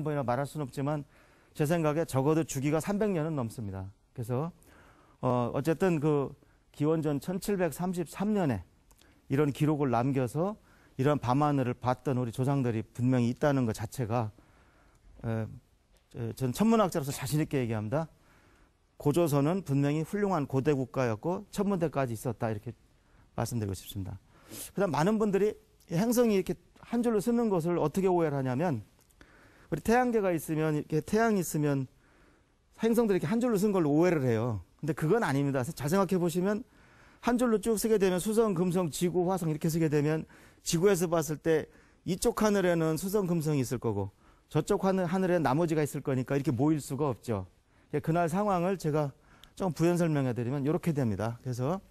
번이나 말할 수는 없지만 제 생각에 적어도 주기가 300년은 넘습니다. 그래서 어쨌든 그 기원전 1733년에 이런 기록을 남겨서 이런 밤하늘을 봤던 우리 조상들이 분명히 있다는 것 자체가 저는 천문학자로서 자신 있게 얘기합니다. 고조선은 분명히 훌륭한 고대 국가였고 천문대까지 있었다, 이렇게 말씀드리고 싶습니다. 그다음 많은 분들이 행성이 이렇게 한 줄로 쓰는 것을 어떻게 오해를 하냐면, 우리 태양계가 있으면, 이렇게 태양이 있으면 행성들이 이렇게 한 줄로 쓴 걸로 오해를 해요. 근데 그건 아닙니다. 잘 생각해 보시면 한 줄로 쭉 쓰게 되면 수성, 금성, 지구, 화성 이렇게 쓰게 되면 지구에서 봤을 때 이쪽 하늘에는 수성, 금성이 있을 거고 저쪽 하늘에는 나머지가 있을 거니까 이렇게 모일 수가 없죠. 그날 상황을 제가 좀 부연 설명해 드리면 이렇게 됩니다. 그래서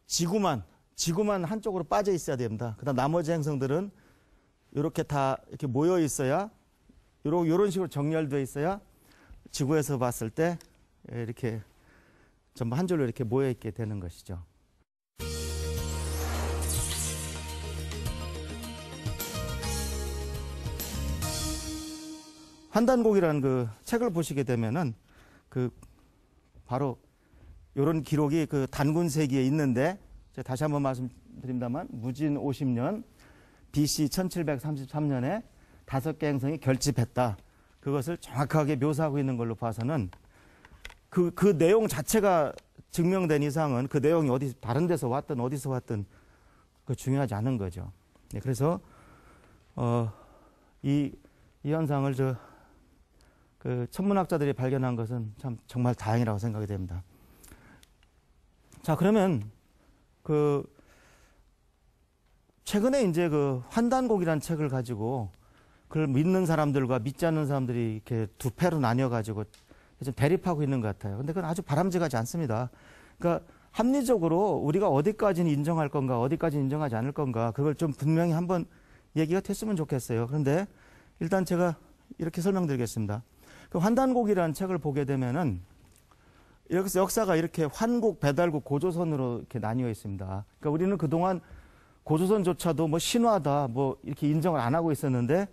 지구만 한쪽으로 빠져 있어야 됩니다. 그다음 나머지 행성들은 이렇게 다 이렇게 모여 있어야, 이런 식으로 정렬되어 있어야 지구에서 봤을 때 이렇게 전부 한 줄로 이렇게 모여 있게 되는 것이죠. 환단곡이라는 그 책을 보시게 되면은 그 바로 이런 기록이 그 단군세기에 있는데, 제가 다시 한번 말씀드립니다만 무진 50년 BC 1733년에 5개 행성이 결집했다. 그것을 정확하게 묘사하고 있는 걸로 봐서는 그 내용 자체가 증명된 이상은 그 내용이 다른 데서 왔든 어디서 왔든 그 중요하지 않은 거죠. 네, 그래서 이 현상을 그 천문학자들이 발견한 것은 참 정말 다행이라고 생각이 됩니다. 자, 그러면 최근에 이제 그 환단곡이라는 책을 가지고 그걸 믿는 사람들과 믿지 않는 사람들이 이렇게 두 패로 나뉘어가지고 좀 대립하고 있는 것 같아요. 근데 그건 아주 바람직하지 않습니다. 그러니까 합리적으로 우리가 어디까지는 인정할 건가, 어디까지는 인정하지 않을 건가, 그걸 좀 분명히 한번 얘기가 됐으면 좋겠어요. 그런데 일단 제가 이렇게 설명드리겠습니다. 그 환단곡이라는 책을 보게 되면은 여기서 역사가 이렇게 환국, 배달국, 고조선으로 이렇게 나뉘어 있습니다. 그러니까 우리는 그동안 고조선조차도 뭐 신화다, 뭐 이렇게 인정을 안 하고 있었는데,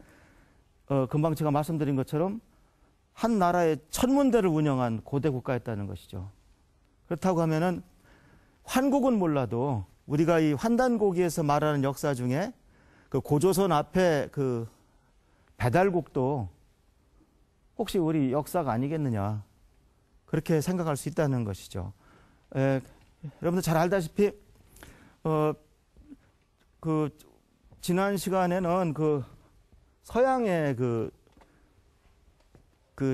금방 제가 말씀드린 것처럼 한 나라의 천문대를 운영한 고대 국가였다는 것이죠. 그렇다고 하면은 환국은 몰라도 우리가 이 환단고기에서 말하는 역사 중에 그 고조선 앞에 그 배달국도 혹시 우리 역사가 아니겠느냐, 그렇게 생각할 수 있다는 것이죠. 여러분들 잘 알다시피 지난 시간에는 서양의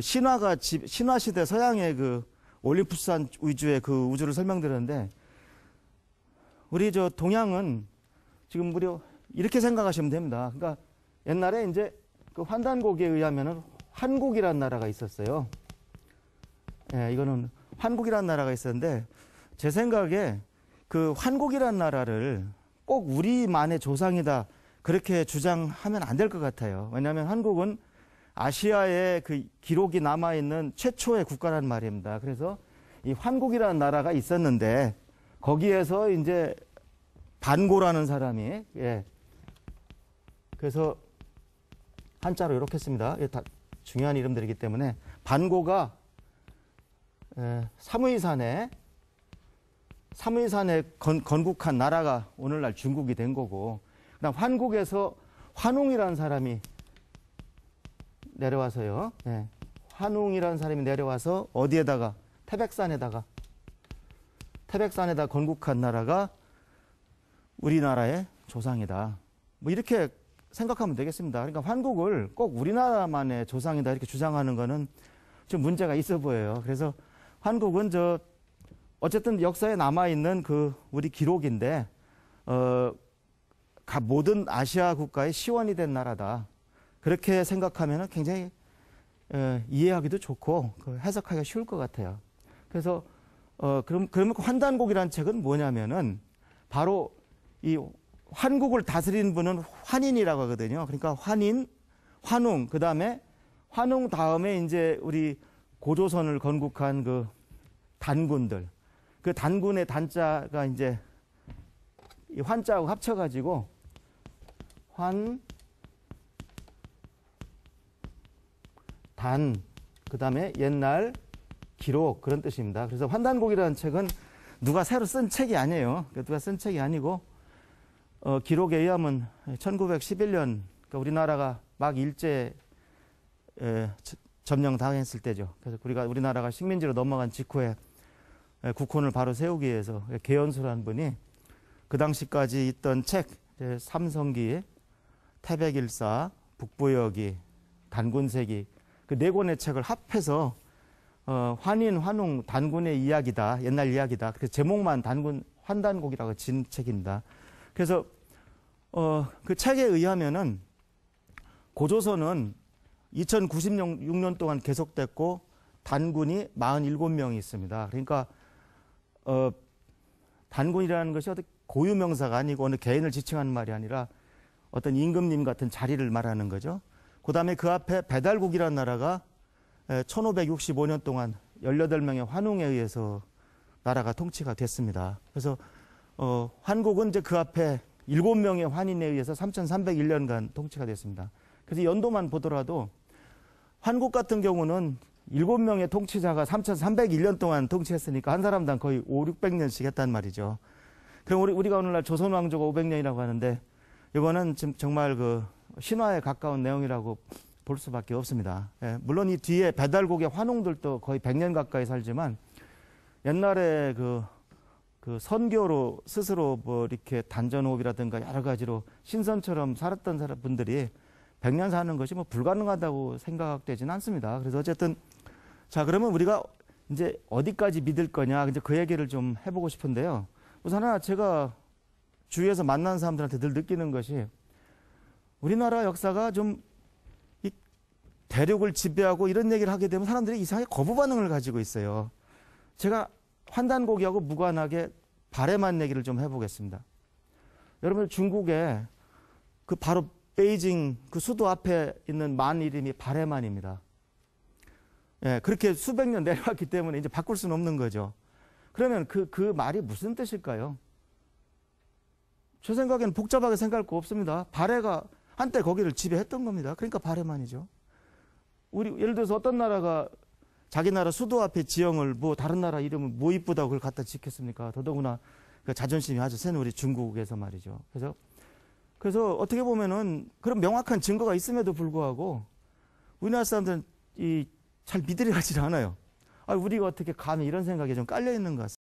신화 시대 서양의 올림푸스산 위주의 그 우주를 설명드렸는데, 우리 동양은 지금 이렇게 생각하시면 됩니다. 그러니까 옛날에 이제 그 환단고기에 의하면은 환국이라는 나라가 있었어요. 이거는 환국이라는 나라가 있었는데, 제 생각에 그 환국이라는 나라를 꼭 우리만의 조상이다, 그렇게 주장하면 안 될 것 같아요. 왜냐하면 한국은 아시아에 그 기록이 남아있는 최초의 국가란 말입니다. 그래서 이 환국이라는 나라가 있었는데, 거기에서 이제 반고라는 사람이, 그래서 한자로 이렇게 씁니다. 다 중요한 이름들이기 때문에, 반고가 사무이산에 건국한 나라가 오늘날 중국이 된 거고, 그다음 환국에서 환웅이라는 사람이 내려와서요. 환웅이라는 사람이 내려와서 어디에다가 태백산에다 건국한 나라가 우리나라의 조상이다. 뭐 이렇게 생각하면 되겠습니다. 그러니까 환국을 꼭 우리나라만의 조상이다, 이렇게 주장하는 거는 좀 문제가 있어 보여요. 그래서 환국은 어쨌든 역사에 남아있는 우리 기록인데, 모든 아시아 국가의 시원이 된 나라다, 그렇게 생각하면 굉장히 이해하기도 좋고 해석하기가 쉬울 것 같아요. 그래서 그러면 환단곡이라는 책은 뭐냐면은 바로 이 환국을 다스리는 분은 환인이라고 하거든요. 그러니까 환웅, 그 다음에 환웅 다음에 이제 우리 고조선을 건국한 그 단군들, 그 단군의 단자가 이제 이 환자하고 합쳐가지고 단, 그 다음에 옛날, 기록 그런 뜻입니다. 그래서 환단곡이라는 책은 누가 새로 쓴 책이 아니에요. 누가 쓴 책이 아니고 기록에 의하면 1911년 그러니까 우리나라가 막 일제 점령 당했을 때죠. 그래서 우리나라가 식민지로 넘어간 직후에 국혼을 바로 세우기 위해서 개연수라는 분이 그 당시까지 있던 책 삼성기, 태백일사, 북부여기, 단군세기 그 네 권의 책을 합해서 환인, 환웅, 단군의 이야기다. 옛날 이야기다. 그래서 제목만 환단곡이라고 진 책입니다. 그래서 그 책에 의하면은 고조선은 2096년 동안 계속됐고 단군이 47명이 있습니다. 그러니까 단군이라는 것이 어떤 고유명사가 아니고 어느 개인을 지칭하는 말이 아니라 어떤 임금님 같은 자리를 말하는 거죠. 그 다음에 그 앞에 배달국이라는 나라가 1565년 동안 18명의 환웅에 의해서 나라가 통치가 됐습니다. 그래서 환국은 이제 그 앞에 7명의 환인에 의해서 3301년간 통치가 됐습니다. 그래서 연도만 보더라도 환국 같은 경우는 7명의 통치자가 3301년 동안 통치했으니까 한 사람당 거의 500~600년씩 했단 말이죠. 그럼 우리가 오늘날 조선 왕조가 500년이라고 하는데 이거는 지금 정말 그 신화에 가까운 내용이라고 볼 수밖에 없습니다. 예, 물론 이 뒤에 배달국의 환웅들도 거의 100년 가까이 살지만 옛날에 그 선교로 스스로 뭐 이렇게 단전호흡이라든가 여러 가지로 신선처럼 살았던 분들이 100년 사는 것이 뭐 불가능하다고 생각되지는 않습니다. 그래서 어쨌든 자 그러면 우리가 이제 어디까지 믿을 거냐 이제 그 얘기를 좀 해보고 싶은데요. 우선 하나 제가 주위에서 만난 사람들한테 늘 느끼는 것이 우리나라 역사가 좀 대륙을 지배하고 이런 얘기를 하게 되면 사람들이 이상하게 거부 반응을 가지고 있어요. 제가 환단고기하고 무관하게 발해만 얘기를 좀 해보겠습니다. 여러분 중국에 그 바로 베이징 그 수도 앞에 있는 만 이름이 발해만입니다. 예, 그렇게 수백 년 내려왔기 때문에 이제 바꿀 수는 없는 거죠. 그러면 그 말이 무슨 뜻일까요? 제 생각에는 복잡하게 생각할 거 없습니다. 발해가 한때 거기를 지배했던 겁니다. 그러니까 발해만이죠. 예를 들어서 어떤 나라가 자기 나라 수도 앞에 지형을 뭐 다른 나라 이름을 뭐 이쁘다고 그걸 갖다 짓겠습니까? 더더구나 그 자존심이 아주 센 우리 중국에서 말이죠. 그래서 어떻게 보면은 그런 명확한 증거가 있음에도 불구하고 우리나라 사람들은 잘 믿으려 하지 않아요. 우리가 어떻게 감히 이런 생각이 좀 깔려 있는 것 같습니다.